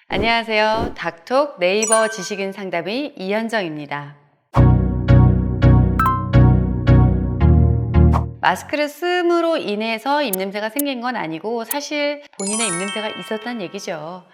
안녕하세요. 닥톡 네이버 지식인 상담의 이현정입니다. 마스크를 씀으로 인해서 입냄새가 생긴 건 아니고 사실 본인의 입냄새가 있었다는 얘기죠.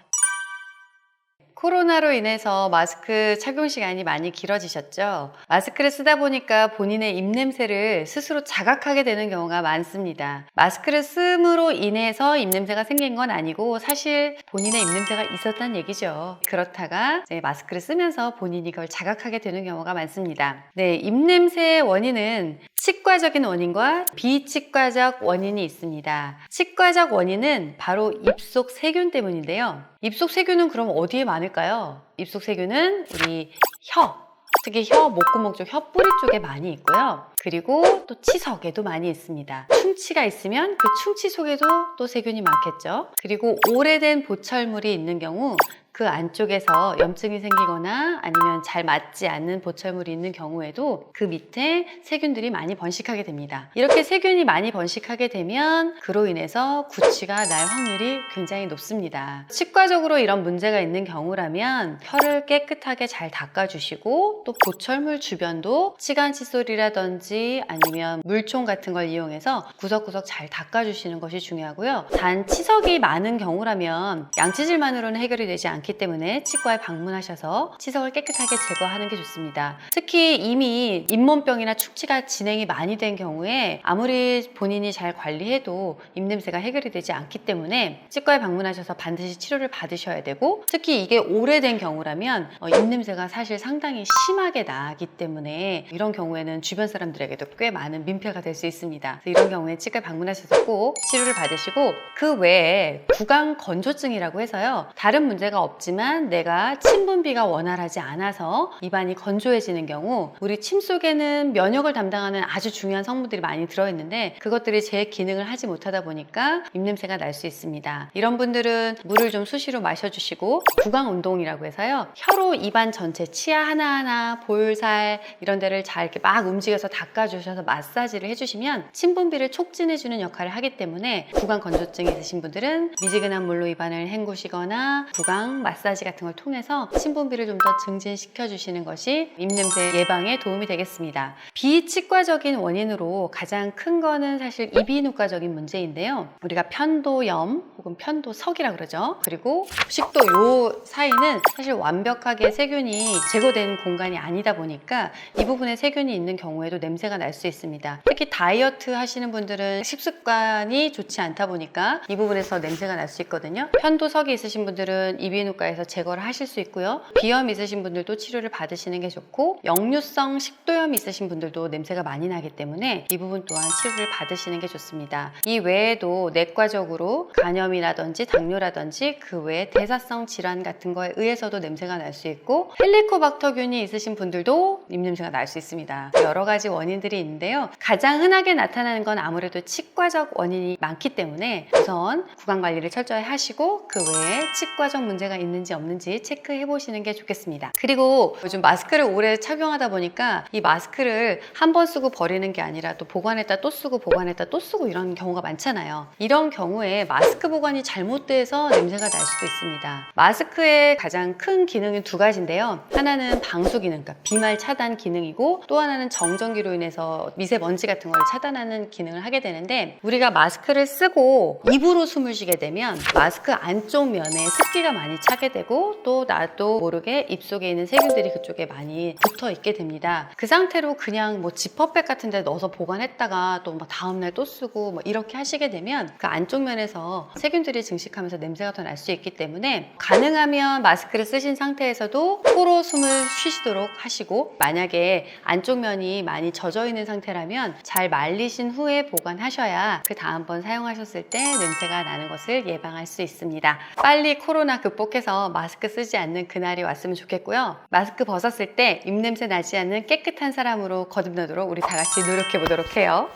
코로나로 인해서 마스크 착용 시간이 많이 길어지셨죠? 마스크를 쓰다 보니까 본인의 입냄새를 스스로 자각하게 되는 경우가 많습니다. 마스크를 씀으로 인해서 입냄새가 생긴 건 아니고 사실 본인의 입냄새가 있었다는 얘기죠. 그렇다가 이제 마스크를 쓰면서 본인이 그걸 자각하게 되는 경우가 많습니다. 네, 입냄새의 원인은 치과적인 원인과 비치과적 원인이 있습니다. 치과적 원인은 바로 입속 세균 때문인데요. 입속 세균은 그럼 어디에 많을까요? 입속 세균은 우리 혀, 특히 혀 목구멍 쪽 혀 뿌리 쪽에 많이 있고요. 그리고 또 치석에도 많이 있습니다. 충치가 있으면 그 충치 속에도 또 세균이 많겠죠. 그리고 오래된 보철물이 있는 경우 그 안쪽에서 염증이 생기거나 아니면 잘 맞지 않는 보철물이 있는 경우에도 그 밑에 세균들이 많이 번식하게 됩니다. 이렇게 세균이 많이 번식하게 되면 그로 인해서 구취가 날 확률이 굉장히 높습니다. 치과적으로 이런 문제가 있는 경우라면 혀를 깨끗하게 잘 닦아주시고 또 보철물 주변도 치간 칫솔이라든지 아니면 물총 같은 걸 이용해서 구석구석 잘 닦아주시는 것이 중요하고요. 단 치석이 많은 경우라면 양치질만으로는 해결이 되지 않기 때문에 치과에 방문하셔서 치석을 깨끗하게 제거하는 게 좋습니다. 특히 이미 잇몸병이나 충치가 진행이 많이 된 경우에 아무리 본인이 잘 관리해도 입냄새가 해결이 되지 않기 때문에 치과에 방문하셔서 반드시 치료를 받으셔야 되고, 특히 이게 오래된 경우라면 입냄새가 사실 상당히 심하게 나기 때문에 이런 경우에는 주변 사람들에게도 꽤 많은 민폐가 될 수 있습니다. 이런 경우에 치과에 방문하셔서 꼭 치료를 받으시고, 그 외에 구강 건조증이라고 해서요, 다른 문제가 없지만 내가 침분비가 원활하지 않아서 입안이 건조해지는 경우, 우리 침 속에는 면역을 담당하는 아주 중요한 성분들이 많이 들어있는데 그것들이 제 기능을 하지 못하다 보니까 입냄새가 날 수 있습니다. 이런 분들은 물을 좀 수시로 마셔주시고, 구강 운동이라고 해서요, 혀로 입안 전체 치아 하나하나 볼살 이런 데를 잘 이렇게 막 움직여서 닦아주셔서 마사지를 해주시면 침분비를 촉진해주는 역할을 하기 때문에 구강 건조증이 있으신 분들은 미지근한 물로 입안을 헹구시거나 구강 마사지 같은 걸 통해서 침분비를 좀 더 증진시켜 주시는 것이 입냄새 예방에 도움이 되겠습니다. 비치과적인 원인으로 가장 큰 거는 사실 이비인후과적인 문제인데요. 우리가 편도염 혹은 편도석이라 그러죠. 그리고 식도 요 사이는 사실 완벽하게 세균이 제거된 공간이 아니다 보니까 이 부분에 세균이 있는 경우에도 냄새가 날 수 있습니다. 특히 다이어트 하시는 분들은 식습관이 좋지 않다 보니까 이 부분에서 냄새가 날 수 있거든요. 편도석이 있으신 분들은 이비인후과에서 제거를 하실 수 있고요. 비염 있으신 분들도 치료를 받으시는 게 좋고, 역류성 식도염 있으신 분들도 냄새가 많이 나기 때문에 이 부분 또한 치료를 받으시는 게 좋습니다. 이 외에도 내과적으로 간염이라든지 당뇨라든지 그 외에 대사성 질환 같은 거에 의해서도 냄새가 날 수 있고, 헬리코박터균이 있으신 분들도 입냄새가 날 수 있습니다. 여러 가지 원인들이 있는데요. 가장 흔하게 나타나는 건 아무래도 치과적 원인이 많기 때문에 우선 구강 관리를 철저히 하시고 그 외에 치과적 문제가 있는지 없는지 체크해 보시는 게 좋겠습니다. 그리고 요즘 마스크를 오래 착용하다 보니까 이 마스크를 한 번 쓰고 버리는 게 아니라 또 보관했다 또 쓰고 보관했다 또 쓰고 이런 경우가 많잖아요. 이런 경우에 마스크 보관이 잘못돼서 냄새가 날 수도 있습니다. 마스크의 가장 큰 기능은 두 가지인데요. 하나는 방수 기능, 그러니까 비말 차단 기능이고, 또 하나는 정전기로 인해서 미세먼지 같은 걸 차단하는 기능을 하게 되는데, 우리가 마스크를 쓰고 입으로 숨을 쉬게 되면 마스크 안쪽 면에 습기가 많이 차게 되고, 또 나도 모르게 입속에 있는 세균들이 그쪽에 많이 붙어 있게 됩니다. 그 상태로 그냥 뭐 지퍼백 같은 데 넣어서 보관했다가 또 막 다음날 또 쓰고 뭐 이렇게 하시게 되면 그 안쪽 면에서 세균들이 증식하면서 냄새가 더 날 수 있기 때문에 가능하면 마스크를 쓰신 상태에서도 코로 숨을 쉬시도록 하시고, 만약에 안쪽 면이 많이 젖어 있는 상태라면 잘 말리신 후에 보관하셔야 그 다음번 사용하셨을 때 냄새가 나는 것을 예방할 수 있습니다. 빨리 코로나 극복해서 마스크 쓰지 않는 그날이 왔으면 좋겠고요. 마스크 벗었을 때 입냄새 나지 않는 깨끗한 사람으로 거듭나도록 우리 다 같이 노력해 보도록 해요.